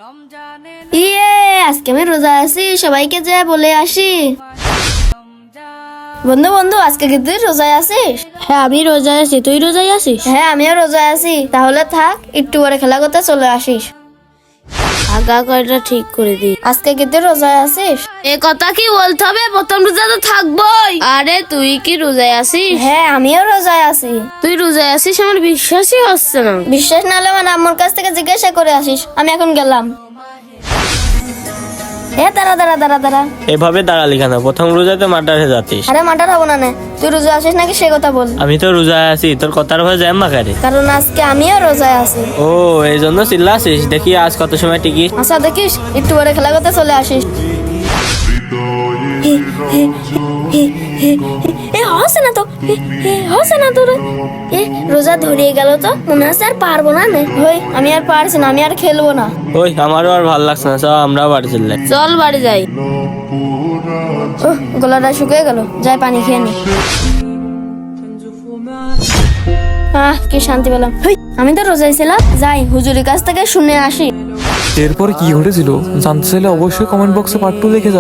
ইয়ে, আজকে আমি রোজা আছি, সবাইকে যা বলে আসি। বন্ধু বন্ধু, আজকে কি তুই রোজায় আছিস? হ্যাঁ, আমি রোজায় আছি। তুই রোজায় আছিস? হ্যাঁ, আমিও রোজায় আছি। তাহলে থাক, একটু পরে খেলা করতে চলে আসিস। আগা কয়টা ঠিক করে দি। আজকে কি তুই রোজায় আছিস? এ কথা কি বলতে হবে? প্রথম রোজা তো থাকবোই। আরে তুই কি রোজায় আছিস? হ্যাঁ, আমিও রোজায় আছি। তুই রোজায় আছিস আমার বিশ্বাসই হচ্ছে না। বিশ্বাস না হলে মানে আম্মুর কাছ থেকে জিজ্ঞাসা করে আসিস। আমি এখন গেলাম। দাঁড়া দাঁড়া দাঁড়া দাঁড়া। এভাবে দাঁড়ালি কেন? প্রথম রোজাতে মার্ডারে যাতিস। আরে মাটার হবো না নে। তুই রোজা আছিস নাকি সে কথা বল। আমি তো রোজায় আছি, তোর কথার ভয় জ্যাম মাখারে। কারণ আজকে আমিও রোজায় আছি। ও, এই জন্য চিল্লাছিস। দেখি আজ কত সময় টিকি। আচ্ছা দেখিস, একটু পরে খেলা করতে চলে আসিস। হসে না তো, হসে না তো রে। রোজা ধরিয়ে গেল তো, মনে হচ্ছে আর পারবো না নে। হই, আমি আর পারছি না, আমি আর খেলবো না। ওই, আমারও আর ভাল লাগছে না, চল আমরাও বাড়ি চললে। চল বাড়ি যাই। গলাটা শুকিয়ে গেল, যাই পানি খেয়ে নি। কি শান্তি পেলাম। আমি তো রোজাই ছিলাম, যাই হুজুরের কাছ থেকে শুনে আসি। এরপরে কি ঘটেছিল জানতে চাইলে অবশ্যই কমেন্ট বক্সে পার্ট 2 দেখে যাবে।